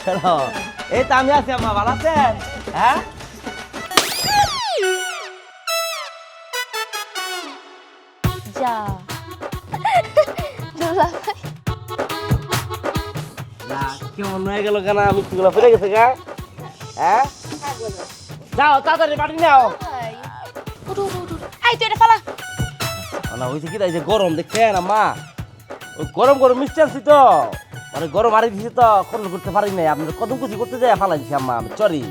শোনো, এই তো আমি আছি আম্মা, ভালো আছেন? হ্যাঁ যা দুলাভাই না কেমন হয়ে গেল কেন মিষ্টিগুলো ফিরে গেছে গা? হ্যাঁ যাও তাড়াতাড়ি বাড়ি নাও। উঠো উঠো উঠো এই তুই এটা ফালা না হয়েছে কি এই যে গরম দেখছেন আম্মা, ওই গরম গরম মিষ্টি আনছি তো, মানে গরম আরে দিছি তো কন্ট্রোল করতে পারি নাই, আপনার কদম কুচি করতে যাই ফালাই দিছি আম্মা, সরি।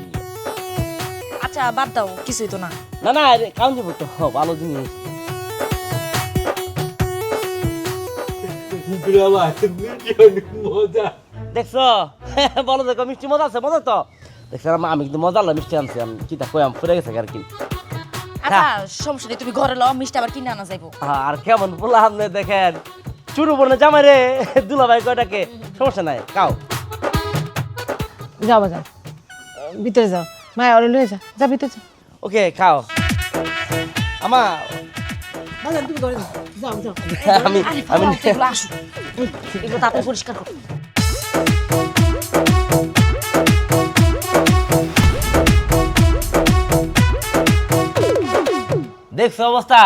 আচ্ছা বাদ দাও কিছুই তো না না না কাউন যাবো তো, ভালো জিনিস। দেখছো বলো দেখো মিষ্টি মজা আছে, মজা তো দেখছো আম্মা, আমি কিন্তু মজা মিষ্টি আনছি, আমি কি তা কই ফুরে গেছে আর কি। আচ্ছা সমস্যা নেই তুমি ঘরে লও মিষ্টি আবার কিনে আনা যাইবো আর কেমন বললাম আপনি দেখেন, চুরু বনে জামাই রে দুলাভাই কয়টাকে, সমস্যা নাই খাও। যাও বাজান, ভিতরে যাও, মায়া ওরে লয়ে যা, যা ভিতরে যা। ওকে খাও আমা। বাজান তুমি ঘরে যাও, যাও যাও। আমি আরে আমি ফালাও তো, এগুলো আসো এগুলো তাড়াতাড়ি পরিষ্কার করো দেখছো অবস্থা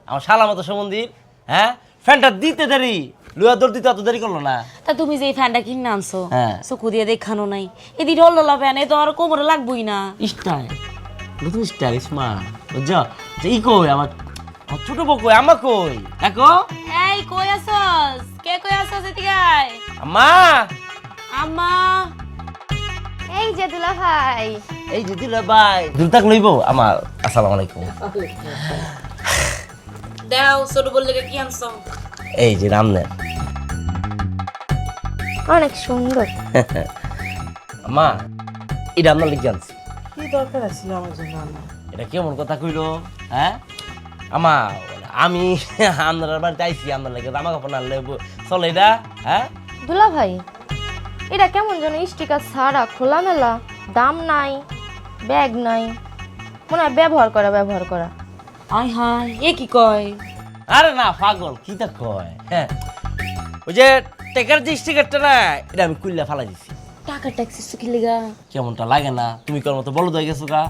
আমার শালা মতো সম্বন্ধীর, হ্যাঁ ফ্যানটা দিতে দেরি, লুয়া দৌড় দিতে অত দেরি করলো না। তা তুমি যে এই ফ্যানটা কিনে আনছো হ্যাঁ। চকু দিয়ে দেখানো নাই এদি ঢলঢলা ফ্যান এ তো আর কোমরে লাগবই না স্টাইল নতুন স্টাইল স্মার্ট, বুঝছো যে ই কই আমার ছোট বউ কই, আমা কই দেখো। এই কই আছস কে কই আছস এদিকে আয় আম্মা আম্মা এই যে দুলাভাই এই যে দিলা ভাই দুলতাক লইব আমার। আসসালামু আলাইকুম। দাও ছোট বললে কি আনছো এই যে রামনের। অনেক সুন্দর। আম্মা এটা আপনার লিখে আনছি। কি দরকার ছিল আমার জন্য আম্মা? এটা কেমন কথা কইলো, হ্যাঁ আমা আমি আপনার বাড়িতে আইছি, আপনার লাগে জামা কাপড় আনলে চলে এটা, হ্যাঁ দুলাভাই এটা কেমন যেন স্টিকার ছাড়া খোলামেলা, দাম নাই, ব্যাগ নাই, মনে হয় ব্যবহার করা। আয় হায় এ কি কয় আরে না পাগল কি তা কয়, হ্যাঁ ওই যে টেকার যে স্টিকারটা না এটা আমি কুইল্লা ফালাই দিছি। টাকা ট্যাক্সি সুকি লিগা কেমনটা লাগে না, তুমি কোন মতো বলো হয়ে গেছো গা,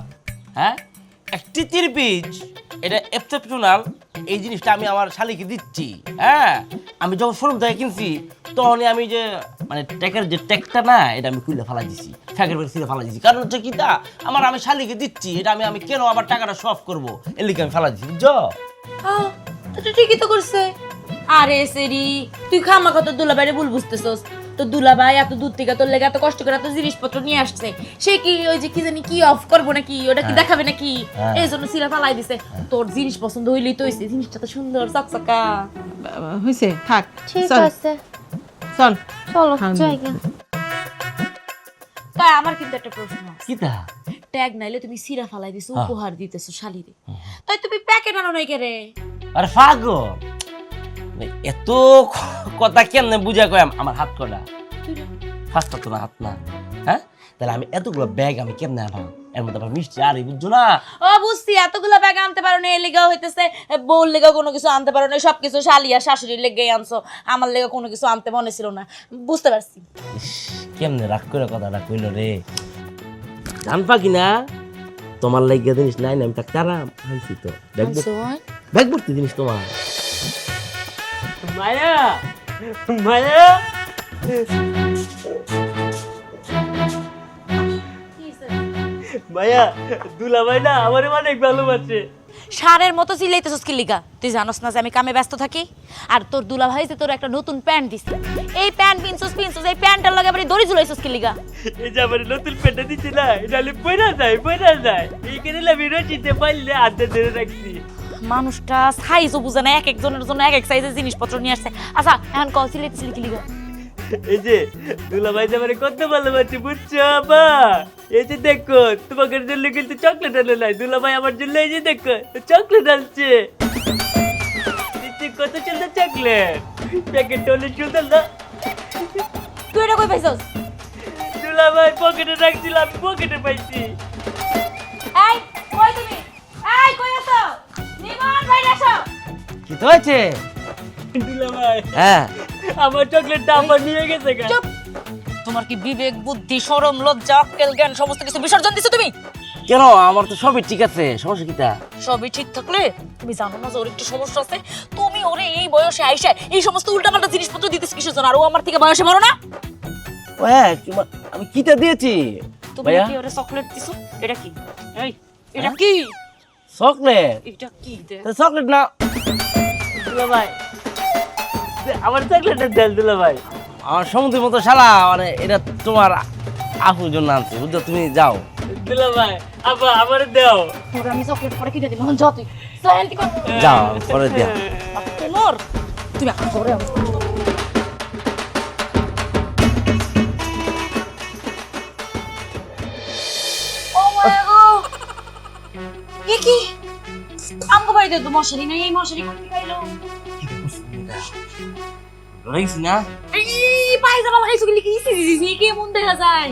হ্যাঁ একটি 3 পিস, এটা এক্সেপশনাল, এই জিনিসটা আমি আমার শালিকে দিচ্ছি। হ্যাঁ আমি যখন শোরুম থেকে কিনছি তখনই আমি যে মানে ট্যাকের যে ট্যাগটা না এটা আমি কুইলে ফালাই দিছি, ফ্যাকের বের ছিঁড়ে ফালাই দিছি, কারণ হচ্ছে কি তা আমি শালিকে দিচ্ছি, এটা আমি কেন আবার টাকাটা সফ করবো এর লিগে আমি ফালাই দিছি, বুঝছো? তো ঠিকই তো করছে আরে সেরি তুই খামা কত দুলাভাইরে ভুল বুঝতেছস, তো দুলাভাই এত দূর থেকে তোর লেগে এত কষ্ট করে এত জিনিসপত্র নিয়ে আসছে, সে কি ওই যে কি জানি কি অফ করবো নাকি ওটা কি দেখাবে নাকি, এই জন্য সিরা ফালাই দিছে। তোর জিনিস পছন্দ হইলেই তো হইছে, জিনিসটা তো সুন্দর চকচকা। হইছে থাক, ঠিক চল আছে চল। চলো হ্যাঁ। জায়গা। তাই আমার কিন্তু একটা প্রশ্ন আছে। কি তা ট্যাগ নাইলে তুমি সিরা ফালাই দিছো, উপহার দিতেছো শালিরে, তাই তুমি প্যাকেট আনো নাই কেরে? আরে পাগল এত কথা কেমনে বুঝা কয় আমার হাত কটা ফার্স্ট তো না হাত না, হ্যাঁ তাহলে আমি এতগুলো ব্যাগ আমি কেমনে আনলাম, এর মধ্যে আবার মিষ্টি আর বুঝছো না। ও বুঝছি এতগুলা ব্যাগ আনতে পারো না, এর লেগা হইতেছে বউর লেগা কোনো কিছু আনতে পারো না, সবকিছু শালিয়া শাশুড়ির লেগেই আনছো, আমার লেগা কোনো কিছু আনতে মনে ছিল না, বুঝতে পারছি। ইস, কেমনে রাগ করে কথাটা কইল রে, জান পাকি না তোমার লাগিয়ে জিনিস নাই না, আমি তাকে আরাম আনছি তো ব্যাগ ভর্তি জিনিস তোমার। মায়া মায়া মায়া দুলাভাই না আমারে অনেক ভালোবাসে। সারের মতো চিল্লাইতেছস কি লিগা? তুই জানোস না যে আমি কামে ব্যস্ত থাকি, আর তোর দুলাভাই যে তোর একটা নতুন প্যান্ট দিছে, এই প্যান্ট পিনছস এই প্যান্টটার লগে আবার দড়ি ঝুলাইছস কি লিগা? এই যে আমার নতুন প্যান্টটা দিচ্ছে না এটা পয়রা যায় এইখানে আমি রচিতে পারলে আধা ধরে রাখছি। মানুষটা সাইজও বুঝে না, এক একজনের জন্য এক এক সাইজের জিনিসপত্র নিয়ে আসছে। আচ্ছা এখন কল চিল্লাইতেছিলি কি লিগা? এই যে দুলাভাই যে আমার কত ভালোবাসে বুঝছো বা, এই যে দেখো তোমাকে জন্য কিন্তু চকলেট আনো নাই, দুলাভাই আমার জন্য এই যে দেখো চকলেট আনছে, কত সুন্দর চকলেট, প্যাকেট অনেক সুন্দর না। তুই এটা কই পাইছস? দুলাভাই পকেটে রাখছিল, আমি পকেটে পাইছি। এই কই তুমি? এই কই আছো? নিমন বাইরে আসো। কি তো হয়েছে দুলাভাই? হ্যাঁ আমার চকলেটটা আমার নিয়ে গেছে গা। চুপ তোমার কি বিবেক বুদ্ধি শরম লজ্জা আক্কেল জ্ঞান সমস্ত কিছু বিসর্জন দিছো তুমি? কেন আমার তো সবই ঠিক আছে, সমস্যা কিটা? সবই ঠিক থাকলে তুমি জানো না যে ওর একটু সমস্যা আছে? তুমি ওরে এই বয়সে আইসা এই সমস্ত উল্টাপাল্টা জিনিসপত্র দিতেছ কিসের জন্য? আর ও আমার থেকে বয়সে বড় না? ও হ্যাঁ, আমি কিটা দিয়েছি তুমি ভাইয়া? কি ওরে চকলেট দিছো? এটা কি? এই এটা কি? চকলেট? এটা কি দে? চকলেট না দুলা ভাই, আমার চকলেটের দেল দুলা ভাই। আমার সমুদ্রের মতো শালা, মানে এটা তোমার আপুর জন্য আনছি, বুঝছো? তুমি যাও দুলা ভাই, আপা আমার দাও। ওরে আমি চকলেট পরে কিনে দিলাম, যা তুই সায়েন্টি কর। যাও পরে দাও। তোমার তুমি এখন করে ও মাই গড, এ কি আমগো বাড়িতে তো মশারি নাই, এই মশারি কোন খাইলো? রইছি না এই পায়জামা লাগাইছো কি লিখি কি মন দেখা যায়?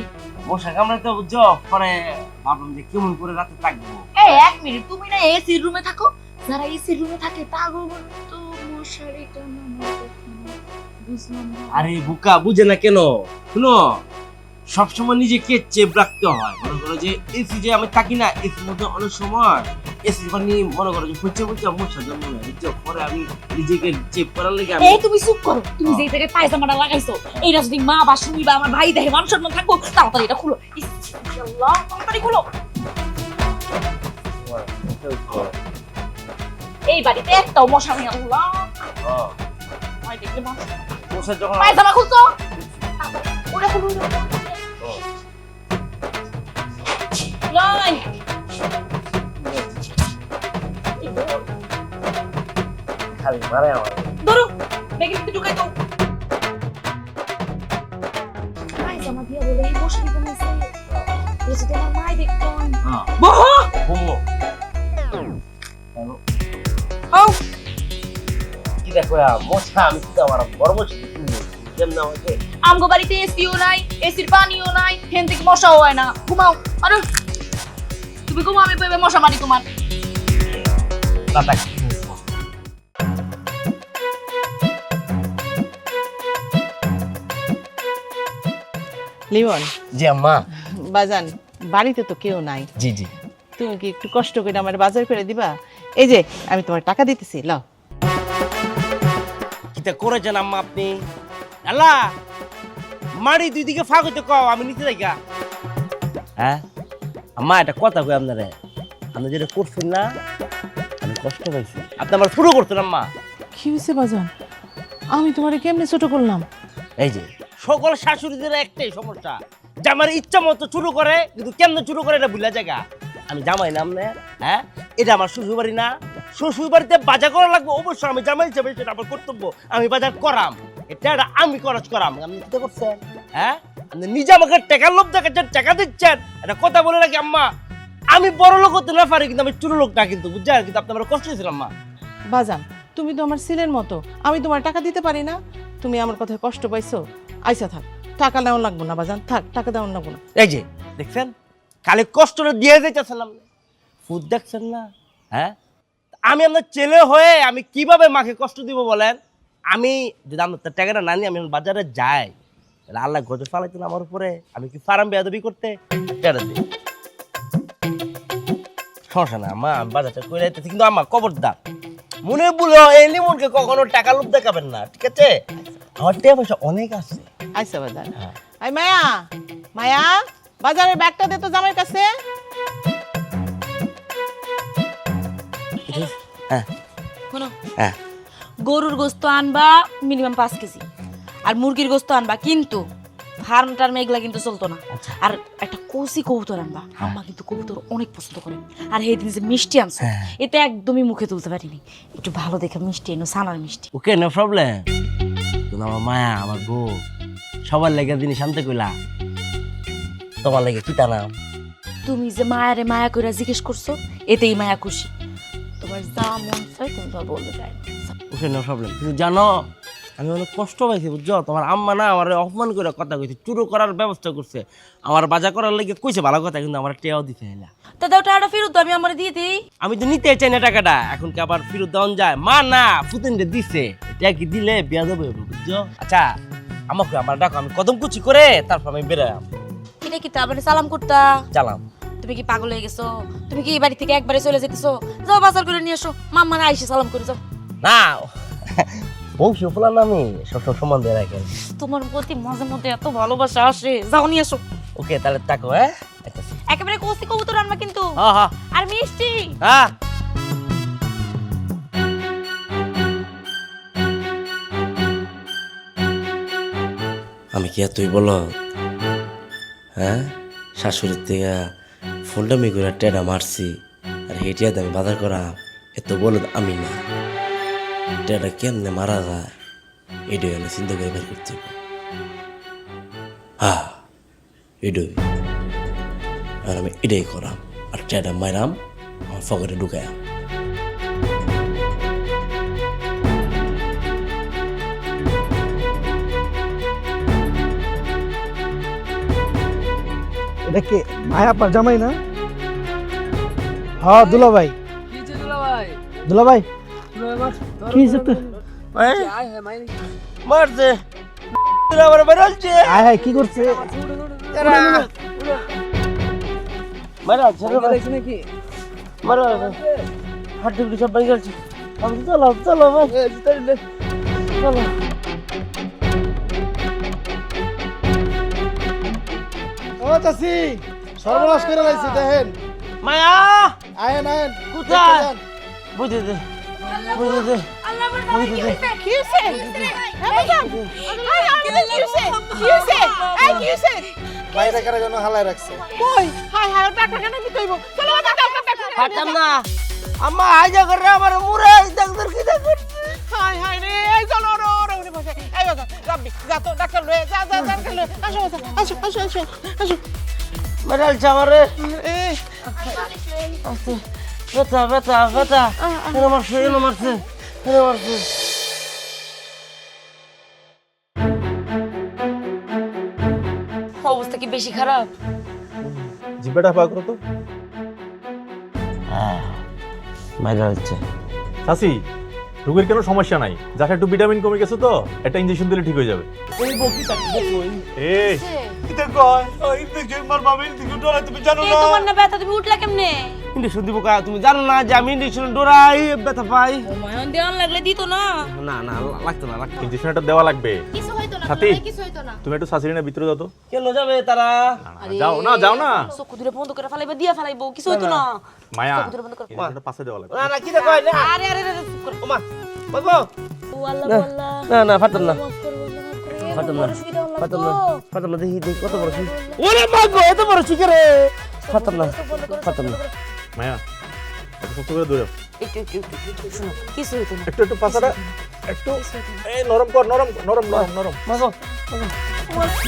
মশা কামড়াতে তো বুঝছো, পরে ভাবলাম যে কেমন করে রাতে থাকবো। এই এক মিনিট, তুমি না এসি রুমে থাকো? যারা এসি রুমে থাকে তাগো তো মশারি টানানো বুঝলাম না। আরে বুকা বুঝে না কেন? শুনো, সবসময় নিজেকে চেপ রাখতে হয়। মনে করো যে এসি যে আমি থাকি না, এসির মধ্যে অনেক সময় এসি পানি মনে করো যে ফুচে ফুচে মশা জন্ম নেয়, বুঝছো? পরে আমি নিজেকে চেপ করার লেগে এই তুমি চুপ করো, তুমি যেই জায়গায় পায়জামাটা লাগাইছো এইটা যদি মা বা শুনি বা আমার ভাই দেখে মান সম্মান থাকবো, তাড়াতাড়ি এটা খুলো। ইস, আল্লাহ, তাড়াতাড়ি খুলো। এই বাড়িতে একটাও মশা নেই। আল্লাহ, ভাই দেখলে মানুষ মশা যখন পায়জামা খুলছো, তাড়াতাড়ি ওটা খুলো। নাই খালি মারে আমার। ধরো ব্যাগের ভিতরে ঢুকাই দাও। পায়জামা দিয়া বলে এই মশারি বানাইছে, এই যদি আমার মাই দেখতো। হ্যাঁ বহ ঘুমো ও কি দেখো মশা, আমি কি আমার বড় মশা কেমন আমাকে। আমগো বাড়িতে এসিও নাই, এসির পানিও নাই, হেন থেকে মশাও হয় না। ঘুমাও। আরে তুমি ঘুমাও, আমি পেবে মশা মারি তোমার। দাদা লিমন জি আম্মা। বাজান, বাড়িতে তো কেউ নাই, জি জি। তুমি কি একটু কষ্ট করে আমার বাজার করে দিবা? এই যে আমি তোমার টাকা দিতেছি, লাও। কিটা করেছেন আম্মা আপনি? আল্লাহ মারি দুই দিকে ফাঁক হইতে কও, আমি নিতে যাই গা। হ্যাঁ আম্মা, এটা কথা কই আপনারে, আপনি যেটা করছেন না আমি কষ্ট পাইছি। আপনি আমার শুরু করছেন আম্মা। কি হয়েছে বাজান? আমি তোমারে কেমনে ছোট করলাম? এই যে সকল শাশুড়িদের একটাই সমস্যা, জামার ইচ্ছা মতো শুরু করে, কিন্তু কেমনে শুরু করে এটা ভুলা জায়গা। আমি জামাই না আপনার, হ্যাঁ? এটা আমার শ্বশুর বাড়ি না? শ্বশুর বাড়িতে বাজার করা লাগবে, অবশ্যই আমি জামাই হিসেবে সেটা আমার কর্তব্য, আমি বাজার করাম। এটা আমি খরচ করাম। আপনি কি করছেন? হ্যাঁ, আপনি নিজে আমাকে টাকার লোভ দেখাচ্ছেন, টাকা দিচ্ছেন। এটা কথা বলে রাখি আম্মা, আমি বড় লোক হতে না পারি, কিন্তু আমি ছোট লোক না, কিন্তু বুঝছেন? কিন্তু আপনি আমার কষ্ট দিয়েছিলাম আম্মা। বাজান, তুমি তো আমার ছেলের মতো, আমি তোমার টাকা দিতে পারি না? তুমি আমার কথায় কষ্ট পাইছো? আইসা থাক, টাকা দেওয়া লাগবো না বাজান, থাক, টাকা দেওয়া লাগবো না। এই যে দেখছেন, খালি কষ্টটা দিয়ে যাইতেছিলাম, ফুদ দেখছেন না? হ্যাঁ, আমি আপনার ছেলে হয়ে আমি কিভাবে মাকে কষ্ট দিব বলেন? আমি যদি আপনার টাকাটা না নিয়ে আমি বাজারে যাই, তাহলে আল্লাহ গজব ফালাইতেন আমার উপরে। আমি কি ফার্ম বেয়াদবি করতে টাকা দিই? সমস্যা না আম্মা, আমি বাজারটা করে যাইতেছি, কিন্তু আম্মা খবরদার মনে বলো এই লিমনকে কখনো টাকা লোভ দেখাবেন না, ঠিক আছে? আমার টাকা পয়সা অনেক আছে। আইসা বাজান। হ্যাঁ। আই মায়া, মায়া, বাজারের ব্যাগটা দে তো জামাইয়ের কাছে। হ্যাঁ শোনো, হ্যাঁ গরুর গোস্ত আনবা মিনিমাম 5 কেজি, আর মুরগির গোস্ত আনবা, কিন্তু ফার্মটার মেঘলা কিন্তু চলতো না। আর একটা কচি কবুতর আনবা, আম্মা কিন্তু কবুতর অনেক পছন্দ করে। আর সেই দিন যে মিষ্টি আনছো, এটা একদমই মুখে তুলতে পারিনি। একটু ভালো দেখে মিষ্টি এনো, ছানার মিষ্টি। ওকে, নো প্রবলেম। কিন্তু আমার মায়া, আমার বউ, সবার লেগে জিনিস আনতে কইলা, তোমার লেগে কি নাম? তুমি যে মায়ারে মায়া করে জিজ্ঞেস করছো, এতেই মায়া খুশি। তোমার যা মন চাই তুমি তো বলতে চাই। ওকে, নো প্রবলেম। কিন্তু জানো, আমি অনেক কষ্ট পাইছি, বুঝছো? তোমার আম্মা না আমার অপমান করে কথা কইছে, চুরো করার ব্যবস্থা করছে, আমার বাজার করার লেগে কইছে ভালো কথা, কিন্তু আমার টেয়াও দিতে হইলা। দাদা টাকাটা ফেরত দাও, আমি আমার দিয়ে দিই। আমি তো নিতে চাই না টাকাটা, এখন কি আবার ফেরত দেওয়া যায়? মা না ফুতেন দিছে, এটা কি দিলে বিয়া দেবে, বুঝছো? আচ্ছা আমাকে আমার ডাকো, আমি কদম কুচি করে তারপর আমি বেরোলাম। এটা কি তার মানে সালাম করতা? চালাম। তুমি কি পাগল হয়ে গেছো? তুমি কি এই বাড়ি থেকে একবারে চলে যেতেছো? যাও বাজার করে নিয়ে এসো, মাম্মা না আইসে সালাম করে যাও। না বংশী ফুলার নামে সবসময় সম্মান দিয়ে রাখেন। তোমার প্রতি মাঝে মধ্যে এত ভালোবাসা আসে, যাও নিয়ে এসো। ওকে তাহলে তাকো, হ্যাঁ একেবারে কষি কবুতর আনবা কিন্তু, হ্যাঁ হ্যাঁ আর মিষ্টি। হ্যাঁ। আমি কি আর তুই বল, হ্যাঁ শাশুড়ির থেকে ফোনটা মি করে টেডা মারছি, আর হেঁটিয়া আমি বাজার করা, এত বল আমি না। টেডা কেমনে মারা যায় এটাই আমি চিন্তা করে বের করতে হবে। হ্যাঁ এটাই, আর আমি এটাই করাম, আর টেডা মারাম আমার পকেটে ঢুকায়াম। এটা কে? মায়া আপনার জামাই না? হ্যাঁ দুলাভাই। দুলাভাই কি হয়েছে তো? মারছে আবার বেরোচ্ছে, আয় হায় কি করছে? নাকি মারা হাড্ডি সব ভেঙে গেছে। চলো চলো চলো। ও চাচি সর্বনাশ করে লাইছি দেখেন। মায়া আয়েন আয়েন কোথায়? বুঝে দে বুঝে দে বুঝে দে। কি হইছে? কি হইছে? বাইরে কারা যেন হালায় রাখছে। কই হায় হায় টাকা কেন কি কইবো? চলো টাকা পারতাম না আম্মা আইজা করে আমার মুরে ডাক্তার কি ডাক্তার। হায় হায় রে, এই চলো রে রে উনি বসে। এই বাবা রাব্বি যা তো ডাক্তার লয়ে যা ডাক্তার লয়ে আসো আসো। মেডাল চামারে এ ব্যথা ব্যথা ব্যথা এনে মারছে এনে মারছে এনে মারছে। অবস্থা কি বেশি খারাপ? জিব্বাটা পা করো তো। মাইরা হচ্ছে চাচি রোগীর কোনো সমস্যা নাই, যাকে একটু ভিটামিন কমে গেছে তো একটা ইনজেকশন দিলে ঠিক হয়ে যাবে। এই বকি তাকে দেখুন। এই এটা কয় ওই ইনজেকশন মার বাবা ইনজেকশন ডরা তুমি জানো এই না। তোমার না ব্যথা, তুমি উঠলা কেমনে? ইনজেকশন দিব কা তুমি জানো না যে আমি ইনজেকশন ডরাই ব্যথা পাই। ও মায়ন দেওয়ান লাগলে দিত না। না না লাগতো না লাগতো। ইনজেকশনটা দেওয়া লাগবে। কিছু হইতো না, সাথী কিছু হইতো না। তুমি একটু শাশুড়ির ভিতরে যাও তো। কেন যাবে তারা? যাও না চোখ দুটো বন্ধ করে ফেলাইবা, দিয়া ফেলাইবো, কিছু হইতো না। মায়া চোখ দুটো বন্ধ করে। ইনজেকশনটা পাশে দেওয়া লাগবে। না না কি কয় না। আরে আরে আরে চুপ করো। ওমা বাবা ও আল্লাহ আল্লাহ। না না ফাটাম না মাফ করো, আল্লাহ মাফ করো। ফাটাম না বড় সুবিধা হলো ফাটাম তো। না ফাটাম না দেখি দেখি কত বড় শিক। ওরে মা গো এত বড় শিক রে। ফাটাম না ফাটাম না। মায়া একটু শক্ত করে ধরে একটু শোনো, কিছু হইতো না। একটু পাছাটা একটু এই নরম কর নরম নরম নরম নরম। মা গো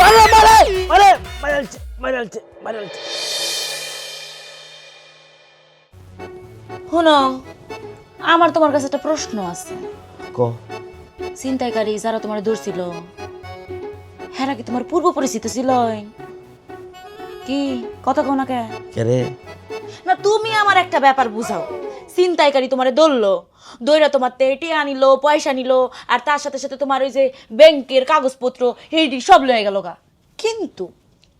মারে মারে মারে মারলছে মারলছে মারলছে। শোনো, আমার তোমার কাছে একটা প্রশ্ন আছে। কো ছিনতাইকারী যারা তোমার ধরছিল, হেরা কি তোমার পূর্ব পরিচিত ছিল? কি কথা কও না কে? কে রে? না তুমি আমার একটা ব্যাপার বুঝাও। ছিনতাইকারী তোমারে ধরলো, দইরা তোমার তেটি আনিলো, পয়সা নিল, আর তার সাথে সাথে তোমার ওই যে ব্যাংকের কাগজপত্র হেডি সব লয়ে গেল গা। কিন্তু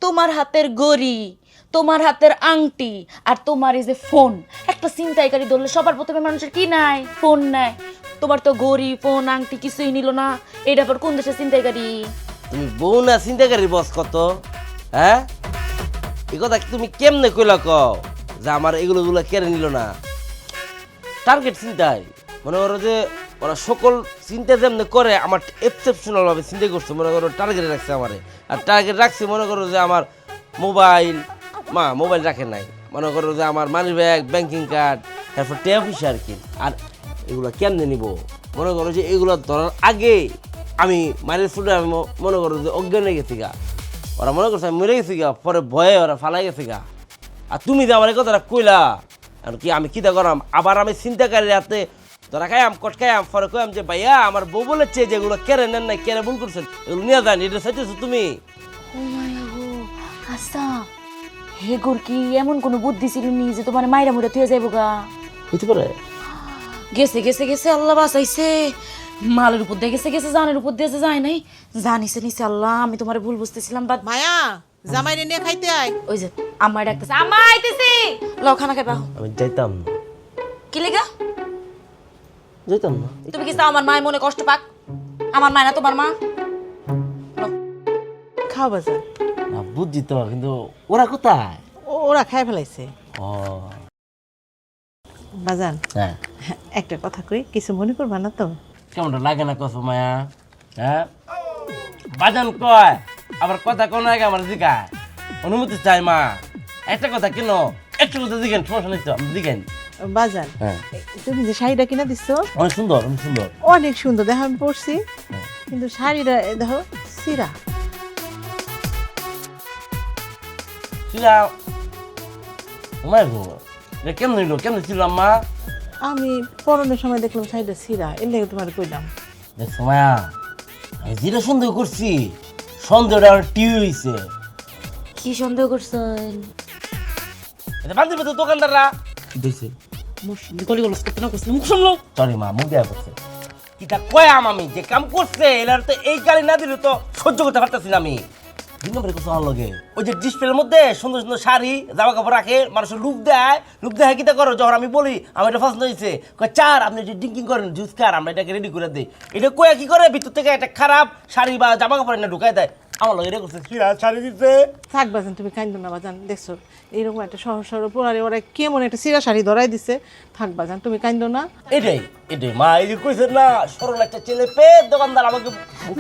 তোমার হাতের গড়ি, তোমার হাতের আংটি, আর তোমার এই যে ফোন, একটা ছিনতাইকারী ধরলে সবার প্রথমে মানুষের কি নাই? ফোন নাই। তোমার তো গড়ি ফোন আংটি কিছুই নিল না। এইটা পর কোন দেশের ছিনতাইকারী? তুমি বউ না চিন্তাকারী বস কত? হ্যাঁ এই কথা তুমি কেমনে কইলা কও যে আমার এগুলো কেড়ে নিল না? টার্গেট চিন্তাই মনে করো যে ওরা সকল চিন্তা যেমনি করে আমার এক্সেপশনাল ভাবে চিন্তা করছে, মনে করো টার্গেট রাখছে আমারে। আর টার্গেট রাখছে মনে করো যে আমার মোবাইল, মোবাইল রাখে নাই, মনে করো যে আমার মানি ব্যাগ, ব্যাংকিং কার্ড, তারপর ট্যাপ হিসা আর কি। আর এগুলো কেমনে নিব মনে করো যে এগুলো ধরার আগে আমি মারের ফুটে আমি মনে করো যে অজ্ঞান হয়ে গেছি গা। ওরা মনে করছে আমি মরে গেছি গা, পরে ভয়ে ওরা ফালাই গেছে গা। আর তুমি যে আমার এই কথাটা কইলা আর কি আমি কিতা করাম? আবার আমি চিন্তাকারী রাতে ধরা খাইয়াম কটকাইয়াম, পরে কইয়াম যে ভাইয়া আমার বউ বলেছে যে এগুলো কেড়ে নেন নাই, কেড়ে ভুল করছেন, এগুলো নিয়ে যান, এটা চাইতেছো তুমি? ও মায়া গো, আচ্ছা হেগুর কি এমন কোনো বুদ্ধি ছিল নি যে তোমার মাইরা মুড়া তুই যাইব গা? হইতে পারে। গেছে গেছে গেছে, আল্লাহ বাঁচাইছে। মালের উপর দিয়ে গেছে গেছে, জানের উপর দিয়ে যায় নাই, জানিছে নিছে আল্লাহ, আমি তোমার ভুল বুঝতেছিলাম। বাদ মায়া জামাইরে নিয়ে খাইতে আয়। ওই যে আম্মাই ডাকতেছে, আম্মা আইতেছি, লও খানা খাইবা। আমি যাইতাম না, কি লেগা? যাইতাম না। তুমি কি চাও আমার মায়ের মনে কষ্ট পাক? আমার মা না তোমার মা? লও। খাও বাজান। না বুঝছি তো, কিন্তু ওরা কোথায়? ওরা খাই ফেলাইছে। ও বাজান হ্যাঁ, একটা কথা কই, কিছু মনে করবা না তো? কেমনটা লাগে না কস মায়া? হ্যাঁ, বাজান কয় আবার কথা কোন আগে আমার জিগায়, অনুমতি চাই মা। একটা কথা কেন, একটু কথা জিগেন, সমস্যা নেই তো, আমি জিগেন। বাজান হ্যাঁ, তুমি যে শাড়িটা কিনা দিছো অনেক সুন্দর, অনেক সুন্দর। অনেক সুন্দর, দেখো আমি পরছি, কিন্তু শাড়িটা দেখো সিরা। ছিলা মায়ের গো, এটা কেমন হইলো, কেমন ছিল আম্মা? আমি পরনের সময় দেখলাম শাড়িটা সিরা, এর লেগে তোমার কইলাম। দেখছো মায়া, আমি যেটা সন্দেহ করছি, সন্দেহটা আমার টিউ হইছে। কি সন্দেহ করছেন? এটা বান্ধব তো দোকানদাররা কি দিছে, গলি গলস করতে না করছে, মুখ সামলাও। সরি মা, মুখ দেয়া করছে। কিটা কয়াম আমি যে কাম করছে, এলার তো এই গালি না দিলে তো সহ্য করতে পারতাছি না আমি। দুই নম্বরে কিছু আমার লগে ওই যে ডিসপ্লের মধ্যে সুন্দর সুন্দর শাড়ি জামা কাপড় রাখে, মানুষের লুক দেয় কিটা করো, যখন আমি বলি আমার এটা পছন্দ হয়েছে, কয় চার আপনি যে ড্রিঙ্কিং করেন জুস খার, আমরা এটাকে রেডি করে দিই। এটা কয়া কি করে, ভিতর থেকে একটা খারাপ শাড়ি বা জামা কাপড় এনে ঢুকাই দেয়। আমার লগে এটা করছে, শাড়ি দিচ্ছে। থাক বাজান, তুমি কাইন্দ না বাজান, দেখছো এইরকম একটা সহজ সরল পোলারে ওরা কেমন একটা সিরা শাড়ি ধরাই দিছে। থাক বাজান, তুমি কাইন্দ না। এটাই এটাই মা, এই যে কইছেন না সরল একটা ছেলে পেয়ে দোকানদার আমাকে।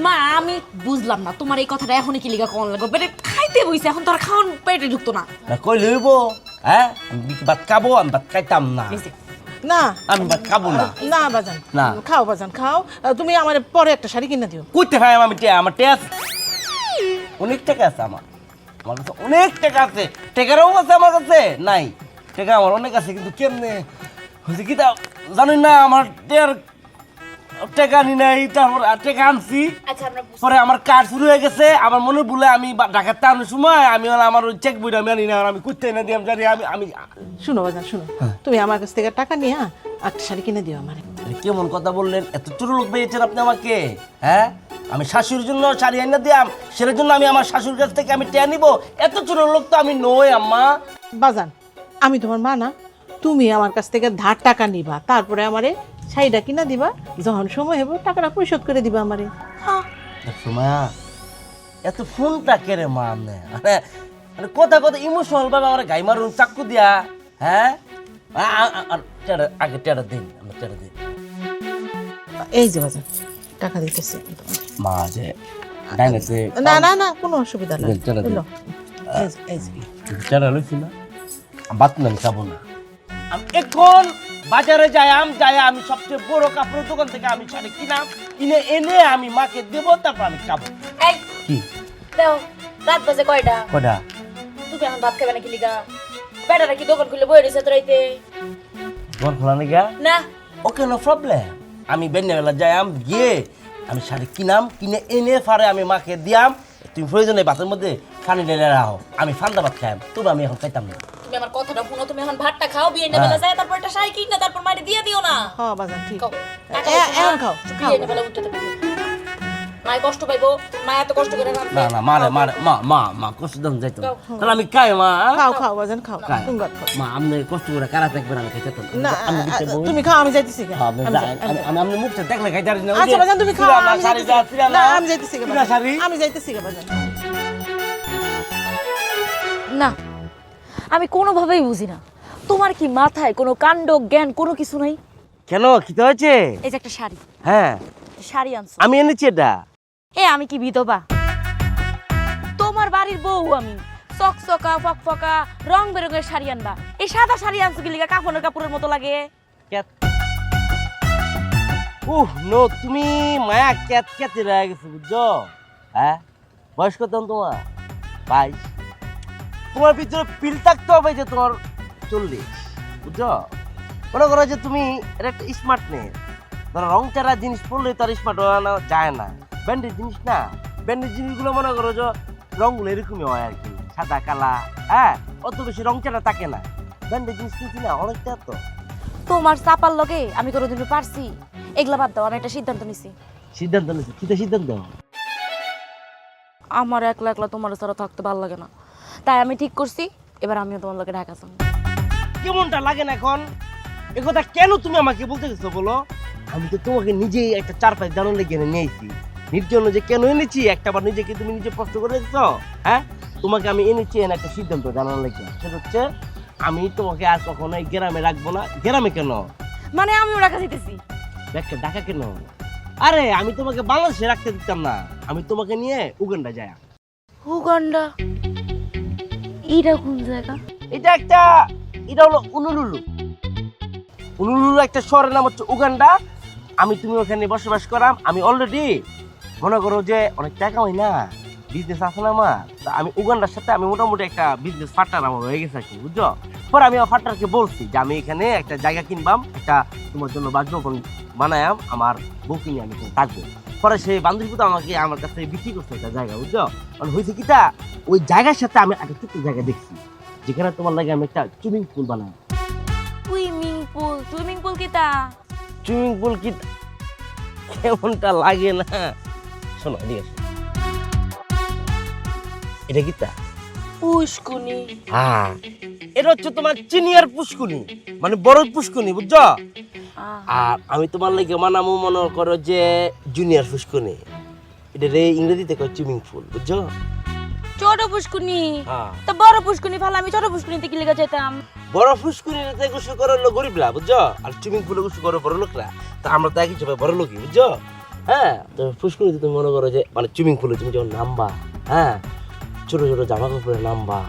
মা আমি বুঝলাম না তোমার এই কথাটা এখনই কি লিগা কোন লাগবে, পেটে খাইতে বইছে, এখন তোর খাওয়ান পেটে ঢুকতো না। না কই লইব, হ্যাঁ আমি কি ভাত খাবো, আমি ভাত খাইতাম না, না আমি ভাত খাবো না। না বাজান, না। খাও বাজান খাও। তুমি আমার পরে একটা শাড়ি কিনে দিও। কইতে ভাই আমি আমার টেয়া আছে, অনেক টাকা আছে আমার কাছে অনেক টাকা আছে, টাকারও আছে আমার কাছে নাই, টাকা আমার অনেক আছে, কিন্তু কেমনে হয়েছে কি তা জানি না, আমার টাকা আনি নাই, তারপর টাকা আনছি, আচ্ছা আমরা পরে আমার কাজ শুরু হয়ে গেছে, আমার মনে বলে আমি ঢাকার টাউনের সময় আমি আমার ওই চেক বইটা আমি আনি না, আমি করতে না দিই, আমি জানি আমি আমি শুনো বাজান শুনো, তুমি আমার কাছ থেকে টাকা নিয়ে একটা শাড়ি কিনে দিও আমার। কেমন কথা বললেন, এত ছোট লোক পেয়েছেন আপনি আমাকে? হ্যাঁ, আমি শাশুড়ির জন্য শাড়ি এনে দিয়াম, সেটার জন্য আমি আমার শাশুড়ির কাছ থেকে আমি টেয়া নিব? এত ছোট লোক তো আমি নই আম্মা। বাজান আমি তোমার মা না, তুমি আমার কাছ থেকে ধার টাকা নিবা, তারপরে আমারে শাড়িটা কিনা দিবা, যখন সময় হবো টাকাটা পরিশোধ করে দিবা আমারে। দেখছো মায়া, এত ফোনটা কেড়ে মা আপনি, মানে কথা কথা ইমোশনাল ভাবে আমার গাই মারুন চাকু দিয়া। হ্যাঁ, আগে টেয়ারা দিন, আমার টেয়ারা দিন। এই যে বাজান টাকা দিতেছি। মা যে ডাইনেতে না না না কোনো অসুবিধা নাই, টাকা দিন। এলো। এই যে টেয়ারা লইছি না, বাত না খাবো না। আমি এখন বাজারে যাই আমি সবচেয়ে বড় কাপড়ের দোকান থেকে আমি শাড়ি কিনে এনে আমি মাকে দেবো, তারপর আমি খাবো। এই কি দাও, রাত বাজে কয়টা? কটা? তুমি এখন ভাত খাবে নাকি লিগা? বেটারা কি দোকান খুলে বই রয়েছে তোরাইতে? তোমার খোলা নাকি? না ওকে, নো প্রবলেম। আমি বেলা যাই গিয়ে আমি শাড়ি কিনে এনে ফারে আমি মাকে দিয়াম, তুমি প্রয়োজনে ভাতের মধ্যে পানি ঢেলে রাখো, আমি ফান্দা ভাত খাইম, তবে আমি এখন খাইতাম না। তুমি আমার কথাটা শুনো, তুমি এখন ভাতটা খাও, বিয়ে নেবে না যায়, তারপর একটা শাড়ি কিনে তারপর মারি দিয়ে দিও না। হ্যাঁ বাজান ঠিক, খাও। এখন খাও খাও। বিয়ে নেবে উঠতে থাকবে, মায় কষ্ট পাইবো, মা এত কষ্ট করে রান্না। না না, মারে মা কষ্ট দাম যাইতো না। তাহলে আমি খাই মা। খাও খাও বাজান খাও, খাই। তুমি ভাত খাও। মা আপনি কষ্ট করে কারা থাকবেন, আমি খাইতাম না আমি দিতে বই। তুমি খাও, আমি যাইতেছি গা। আমি আপনি মুখটা দেখলে খাইতে পারি না। আচ্ছা বাজান তুমি খাও, আমি শাড়ি যাইতেছি। যা না আমি যাইতেছি গা বাজান। শাড়ি আমি যাইতেছি গা বাজান। না আমি কোনোভাবেই বুঝি না, তোমার কি মাথায় কোনো কাণ্ড জ্ঞান কোনো কিছু নাই? কেন, কি তো হয়েছে? এই যে একটা শাড়ি, হ্যাঁ শাড়ি আনছো, আমি এনেছি এটা। আমি কি বিধবা? তোমার বাড়ির বউ আমি, চকচকা ফকফকা রং বেরঙের শাড়ি আনবা, এই সাদা শাড়ি আনছো কি লিগা? কাফনের কাপড়ের মতো লাগে। নো, তুমি মায়া ক্যাত রয়ে গেছো বুঝছো? হ্যাঁ, বয়স কত তোমার? 22। তোমার ভিতরে পিল থাকতে হবে যে তোমার 40, বুঝছো? মনে করো যে তুমি এটা একটা স্মার্ট নেই, ধরো রং চারা জিনিস পড়লে তার স্মার্ট হওয়ানো যায় না। ব্যান্ডের জিনিস না, ব্যান্ডের জিনিসগুলো মনে করো যে রঙগুলো এরকমই হয় আর কি, সাদা কালা, হ্যাঁ, অত বেশি রং চারা থাকে না। ব্যান্ডের জিনিস কিনছি না অনেকটা। তো তোমার চাপার লগে আমি কোনোদিন পারছি? এগুলা বাদ দাও, আমি একটা সিদ্ধান্ত নিছি। সিদ্ধান্ত নিচ্ছি, কিতা সিদ্ধান্ত? আমার একলা একলা তোমার ছাড়া থাকতে ভালো লাগে না, তাই আমি ঠিক করছি এবার আমিও তোমার লোকে ঢাকা যাবো। কেমনটা লাগে না এখন? এ কথা কেন তুমি আমাকে বলতে গেছো বলো? আমি তো তোমাকে নিজেই একটা 4-5 জানার লেগে নিয়ে আইছি। নির্জন্য যে কেন এনেছি একটা বার নিজেকে তুমি নিজে প্রশ্ন করে দেখছো? হ্যাঁ, তোমাকে আমি এনেছি এনে একটা সিদ্ধান্ত জানার লেগে, সেটা হচ্ছে আমি তোমাকে আর কখনো এই গ্রামে রাখবো না। গ্রামে কেন? মানে আমিও ঢাকা যেতেছি। একটা ঢাকা কেন? আরে আমি তোমাকে বাংলাদেশে রাখতে দিতাম না, আমি তোমাকে নিয়ে উগান্ডা যাই। উগান্ডা? এইটা কোন জায়গা? এটা হলো উনুলুলু। উনুলুলু একটা শহরের নাম হচ্ছে উগান্ডা। তুমি ওখানে বসবাস করাম। আমি অলরেডি মনে করো যে অনেক টাকা হয় না, বিজনেস আছে না আমার। তা আমি উগান্ডার সাথে আমি মোটামুটি একটা বিজনেস পার্টনার আমার হয়ে গেছে আর কি, বুঝছো? পরে আমি আমার পার্টনারকে বলছি যে আমি এখানে একটা জায়গা কিনবাম, একটা তোমার জন্য বাসভবন বানায়াম, আমার বউকে নিয়ে আমি এখানে থাকবো। পরে সেই বান্ধবী তো আমাকে আমার কাছে বিক্রি করছে একটা জায়গা, বুঝছো? মানে হয়েছে কিটা, ওই জায়গার সাথে আমি একটা ছোট্ট জায়গা দেখছি যেখানে তোমার লাগে আমি একটা সুইমিং পুল বানাই। Swimming pool? সুইমিং পুল কিটা? সুইমিং পুল কি কেমনটা লাগে না? শোনো, ঠিক আছে, এটা কিতা? পুষ্কুনি? হ্যাঁ, এটা হচ্ছে তোমার চিনিয়ার পুষ্কুনি, মানে বড় পুষ্কুনি, বুঝছো? আর আমি তোমার লাগে মানামো মনে করো যে জুনিয়র পুষ্কুনি। এটা রে ইংরেজিতে কয় সুইমিং পুল, বুঝছো? ছোট পুষ্কুনি? হ্যাঁ। তো বড় পুষ্কুনি ফেলে আমি ছোট পুষ্কুনিতে কি লেগে যেতাম? বড় পুষ্কুনিতে গোসল করে হলো গরিবরা, বুঝছো? আর সুইমিং পুলে গোসল করে বড় লোকরা। তা আমরা তো একই হিসেবে বড় লোকই, বুঝছো? হ্যাঁ, তো পুষ্কুনিতে তুমি মনে করো যে মানে সুইমিং পুলে তুমি যখন নামবা, হ্যাঁ, ছোট ছোট জামা কাপড়ে নামবা,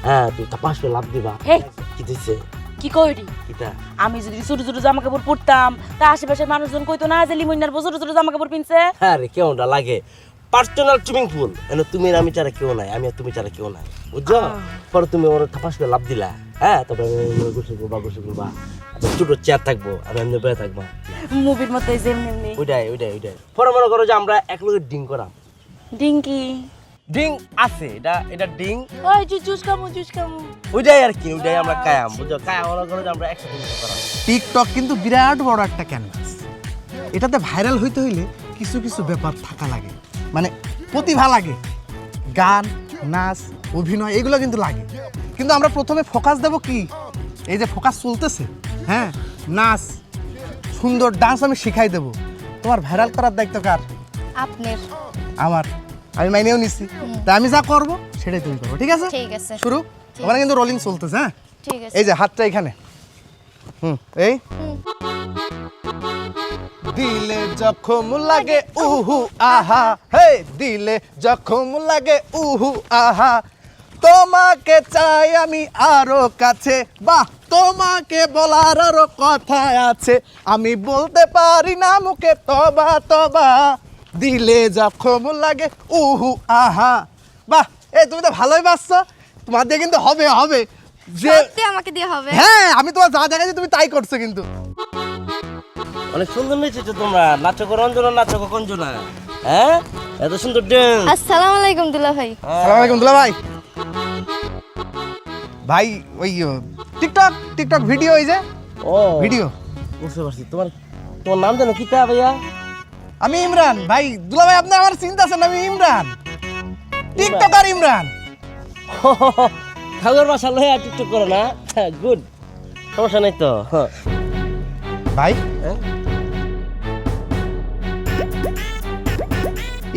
হ্যাঁ, তুমি তাপাস করে লাভ দিবা। হে, কি দিচ্ছে? কি কইরি? কিতা? আমি যদি ছোট ছোট জামা কাপড় পরতাম তা আশেপাশের মানুষজন কইতো না যে লিমইনার ছোট ছোট জামা কাপড় পিনছে। হ্যাঁ রে, কেমনটা লাগে? পার্সোনাল সুইমিং পুল, তুমি আর আমি ছাড়া কেউ নাই, আমি আর তুমি ছাড়া কেউ নাই, বুঝছো? পরে তুমি ওর তাপাস করে লাভ দিলা, হ্যাঁ, তারপরে গোসল করবা, ছোট চেয়ার থাকবো আর এমনি বেড়ে থাকবো, মুভির মতো যেমনি এমনি। ওইটাই। পরে মনে করো যে আমরা এক লোকের ডিং করাম। ডিঙ্কি? ডিং আছে, এটা ডিং, ওই জুস কামু। ওইটাই আর কি, ওইটাই আমরা কায়াম, বুঝছো? কায়াম মনে করো যে আমরা একসাথে করাম। টিকটক কিন্তু বিরাট বড় একটা ক্যানভাস। এটাতে ভাইরাল হইতে হইলে কিছু কিছু ব্যাপার থাকা লাগে, মানে প্রতিভা লাগে, গান, নাচ, অভিনয় এগুলো কিন্তু লাগে। কিন্তু আমরা প্রথমে ফোকাস দেব কি, এই যে ফোকাস চলতেছে, হ্যাঁ, নাচ, সুন্দর ডান্স আমি শিখাই দেব। তোমার ভাইরাল করার দায়িত্ব কার? আপনার। আমার। আমি মাইনেও নিচ্ছি, তাই আমি যা করব সেটাই তুমি করবো, ঠিক আছে? ঠিক আছে। শুরু। ওখানে কিন্তু রোলিং চলতেছে, হ্যাঁ? ঠিক আছে। এই যে হাতটা এখানে, এই দিলে জখম লাগে উহু আহা, হে দিলে জখম লাগে উহু আহা, তোমাকে চাই আমি আরো কাছে, বাহ তোমাকে বলার আরো কথা আছে, আমি বলতে পারি না মুখে তবা তবা, দিলে জখম লাগে উহু আহা। বাহ, এই তুমি তো ভালোই বাসছো, তোমার দিয়ে কিন্তু হবে যে, সত্যি আমাকে দিয়ে হবে? হ্যাঁ, আমি তোমার যা দেখাচ্ছি তুমি তাই করছো কিন্তু। অনেক সুন্দর নেচেছো তোমরা, নাচক রঞ্জনা, নাচক কঞ্জনা, হ্যাঁ, এত সুন্দর ডান্স। আসসালামু আলাইকুম দুলা ভাই। আসসালামু আলাইকুম দুলা ভাই। ভাই ওই টিকটক ভিডিও, এই যে ও ভিডিও। বুঝতে পারছি। তোমার নাম জানো কিতা ভাইয়া? আমি ইমরান ভাই। দুলা ভাই আপনি আমার চিন্তা আছেন, আমি ইমরান, টিকটকার ইমরান। খাগর বাসা লয়ে টিকটক করো না? গুড, সমস্যা নাই তো। ভাই হ্যাঁ?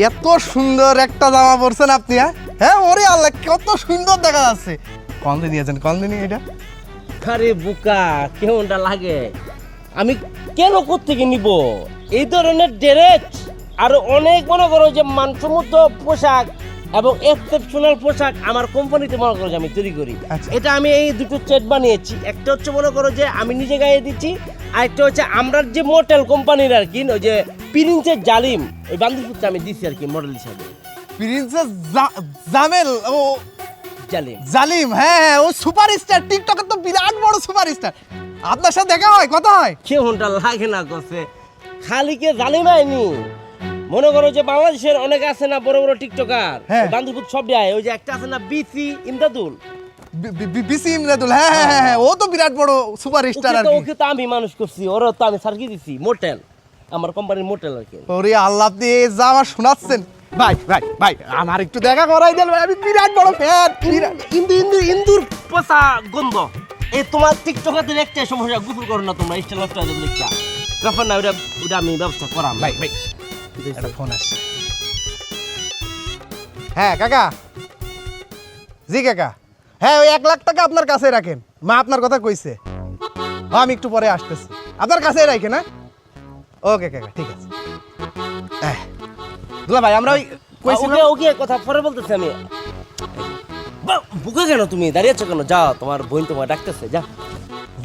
এত সুন্দর একটা জামা পরছেন আপনি, হ্যাঁ, ওরে আল্লাহ কত সুন্দর দেখা যাচ্ছে। কল দিয়ে নিয়েছেন, কল দিয়ে এটা? আরে বোকা, কেমনটা লাগে? আমি কেন কোত্থেকে নিব এই ধরনের ড্রেস? আর অনেক মনে করো যে মানসম্মত পোশাক এবং এক্সেপশনাল পোশাক আমার কোম্পানিতে মনে করো যে আমি তৈরি করি। আচ্ছা। এটা আমি এই দুটো সেট বানিয়েছি। একটা হচ্ছে মনে করো যে আমি নিজে গায়ে দিচ্ছি, আর একটা হচ্ছে আমরা যে মডেল কোম্পানির আর কি, ওই যে প্রিন্সেস জালিম, ওই বান্ধবীকে আমি দিচ্ছি আর কি মডেল হিসাবে। প্রিন্সেস জামেল, ও জালিম, জালিম, হ্যাঁ, ও সুপারস্টার, টিকটকের তো বিরাট বড় সুপারস্টার। আপনার সাথে দেখা হয়, কথা হয়? কেমনটা লাগে না করছে? খালি কে জালিম আইনি, মনে করো যে বাংলাদেশের অনেক আছে না বড় বড় টিকটকার, হ্যাঁ। বান্ধবীর সব যায়। ওই যে একটা আছে না বিসি ইমদাদুল, বিসি ইমরাদুল, হ্যাঁ হ্যাঁ হ্যাঁ, ও তো বিরাট বড় সুপারস্টার আর কি। ওকে তো আমি মানুষ করছি, ওরা তো আমি সার্কি দিছি মোটেল। আমার কোম্পানির মোটেল আর কি। ওরে আল্লাহ, আপনি এই যা আমার শোনাচ্ছেন। ভাই ভাই ভাই, আমার একটু দেখা করাই দেন ভাই, আমি বিরাট বড় ফ্যান। ইন্দুর পচা গন্ধ। এই তোমার টিকটকাতে একটা সমস্যা, গুফুর করো না তোমরা, স্টাইল নষ্ট হয়ে যাবে দেখা। ব্যাপার না, ওটা আমি ব্যবস্থা করাম। ভাই ভাই, একটা ফোন আসছে। হ্যাঁ কাকা। জি কাকা। হ্যাঁ, ওই 1 লাখ টাকা আপনার কাছে রাখেন, মা আপনার কথা কইছে। আমি একটু পরে আসতেছি, আপনার কাছে রাখেন। হ্যাঁ, ওকে কাকা, ঠিক আছে। দুলা ভাই, আমরা ওই ওকে ওকে কথা পরে বলতেছি আমি। বুকে কেন তুমি দাঁড়িয়ে আছো কেন? যাও, তোমার বোন তোমার ডাকতেছে, যাও